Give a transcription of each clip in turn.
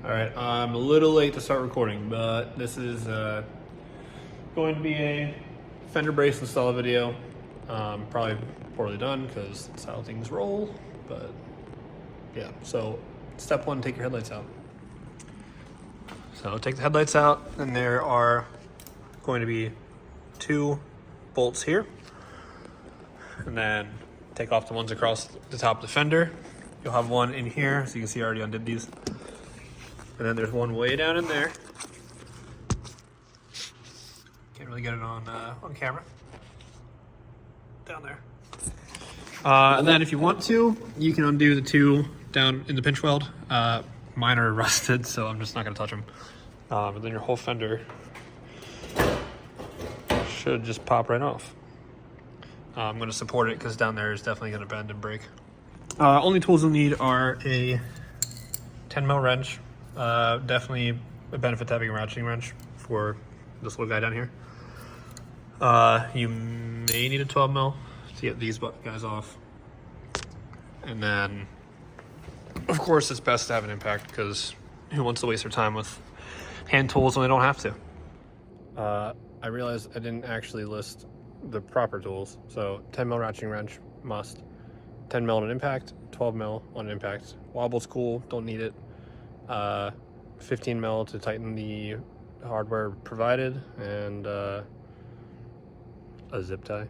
All right, I'm a little late to start recording, but this is going to be a Fender brace install video. Probably poorly done because that's how things roll, but yeah. So step one, take your headlights out. So take the headlights out, and there are going to be 2 bolts here, and then take off the ones across the top of the fender. You'll have one in here, so you can see I already undid these. And then there's one way down in there. Can't really get it on camera. Down there. And then if you want to, you can undo the 2 down in the pinch weld. Mine are rusted, so I'm just not gonna touch them. But then your whole fender should just pop right off. I'm gonna support it because down there is definitely gonna bend and break. Only tools you'll need are a 10mm wrench. Definitely a benefit to having a ratcheting wrench for this little guy down here. You may need a 12mm to get these guys off. And then, of course, it's best to have an impact because who wants to waste their time with hand tools when they don't have to? I realized I didn't actually list the proper tools. So 10mm ratcheting wrench, must. 10mm on an impact, 12mm on an impact. Wobble's cool, don't need it. 15mm to tighten the hardware provided, and a zip tie.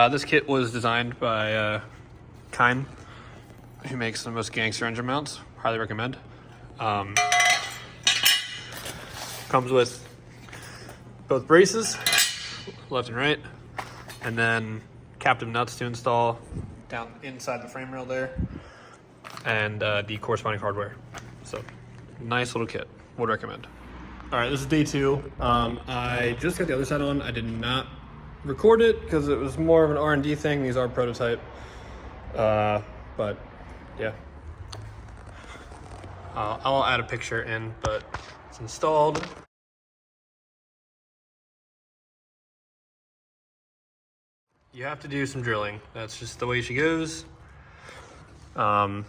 This kit was designed by KEIN, who makes the most gangster engine mounts. Highly recommend. Comes with both braces, left and right, and then captive nuts to install down inside the frame rail there, and the corresponding hardware. So nice little kit, would recommend. All right, this is day 2. I just got the other side on. I did not record it because it was more of an R&D thing. These are prototype, but yeah. I'll add a picture in, but it's installed. You have to do some drilling. That's just the way she goes. Kind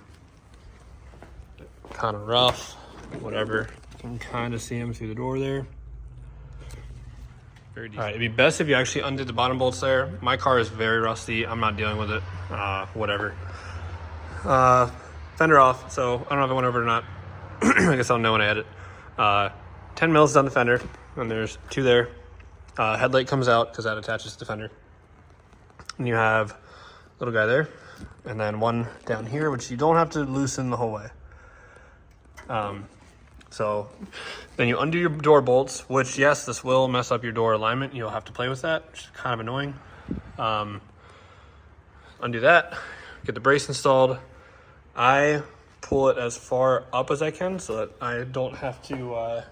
of rough, whatever. You can kind of see him through the door there. Very decent. All right, it'd be best if you actually undid the bottom bolts there. My car is very rusty. I'm not dealing with it. Whatever. Fender off, so I don't know if I went over it or not. I guess I'll know when I edit. 10mm down the fender, and there's 2 there. Headlight comes out because that attaches to the fender. And you have little guy there, and then one down here, which you don't have to loosen the whole way. So then you undo your door bolts, which yes, this will mess up your door alignment. You'll have to play with that, which is kind of annoying. Undo that, get the brace installed. I pull it as far up as I can so that I don't have to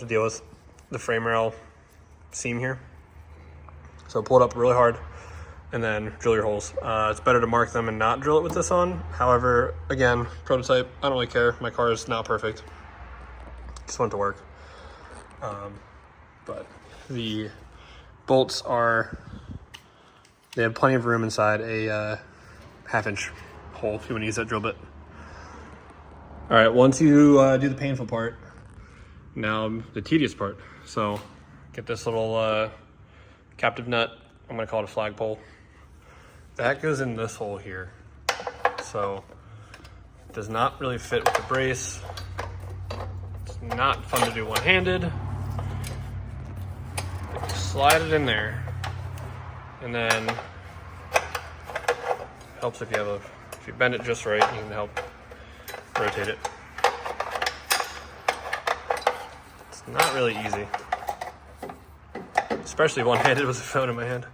deal with the frame rail seam here. So pull it up really hard, and then drill your holes. It's better to mark them and not drill it with this on. However, again, prototype, I don't really care. My car is not perfect. Just want it to work. But the bolts they have plenty of room inside a 1/2-inch hole if you want to use that drill bit. All right, once you do the painful part, now the tedious part. So get this little captive nut. I'm gonna call it a flagpole. That goes in this hole here. So it does not really fit with the brace. It's not fun to do one-handed. Slide it in there, and then helps if you bend it just right, you can help rotate it. It's not really easy, especially one-handed with a phone in my hand.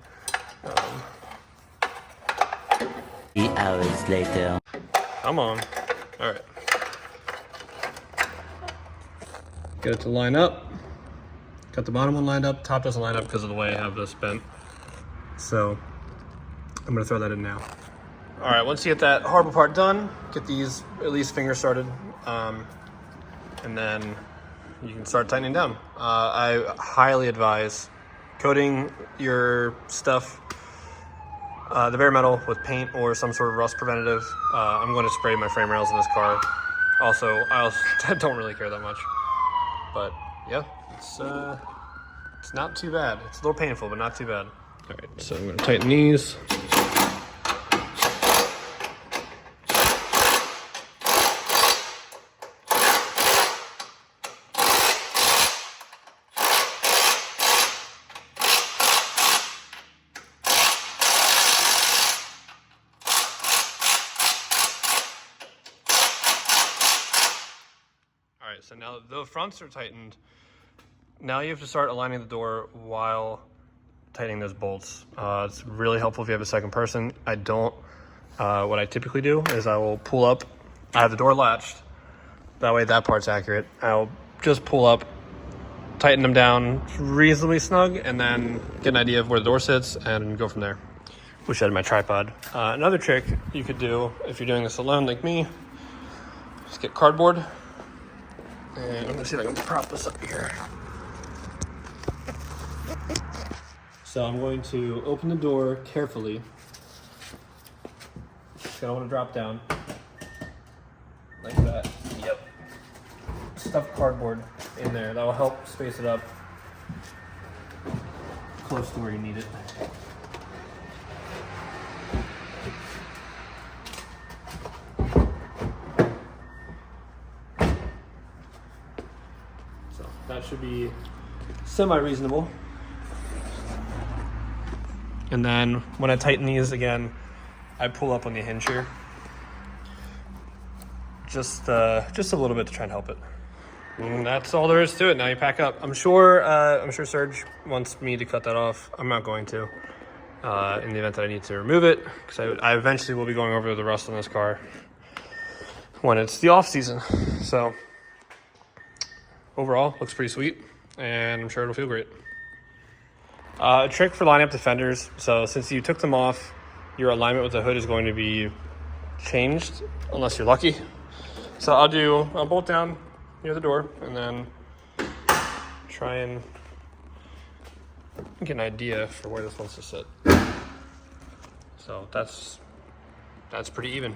3 hours later. Come on. All right. Get it to line up. Got the bottom one lined up. Top doesn't line up because of the way I have this bent. So I'm gonna throw that in now. All right, once you get that hardware part done, get these at least finger started, and then you can start tightening down. I highly advise coating your stuff, the bare metal, with paint or some sort of rust preventative. I'm going to spray my frame rails in this car Also, I don't really care that much. But yeah, it's not too bad. It's a little painful, but not too bad. All right, so I'm gonna tighten these. All right, so now the fronts are tightened. Now you have to start aligning the door while tightening those bolts. It's really helpful if you have a second person. I don't. What I typically do is I will pull up. I have the door latched. That way that part's accurate. I'll just pull up, tighten them down reasonably snug, and then get an idea of where the door sits and go from there. Wish I had my tripod. Another trick you could do if you're doing this alone like me, just get cardboard. And I'm gonna see if I can prop this up here. So I'm going to open the door carefully. I don't want to drop down. Like that. Yep. Stuff cardboard in there. That will help space it up close to where you need it. So that should be semi-reasonable. And then when I tighten these again, I pull up on the hinge here. Just a little bit to try and help it. And that's all there is to it. Now you pack up. I'm sure Serge wants me to cut that off. I'm not going to, in the event that I need to remove it, because I eventually will be going over the rust on this car when it's the off season. So overall, looks pretty sweet, and I'm sure it'll feel great. A trick for lining up the fenders. So since you took them off, your alignment with the hood is going to be changed, unless you're lucky. So I'll bolt down near the door and then try and get an idea for where this wants to sit. So that's pretty even.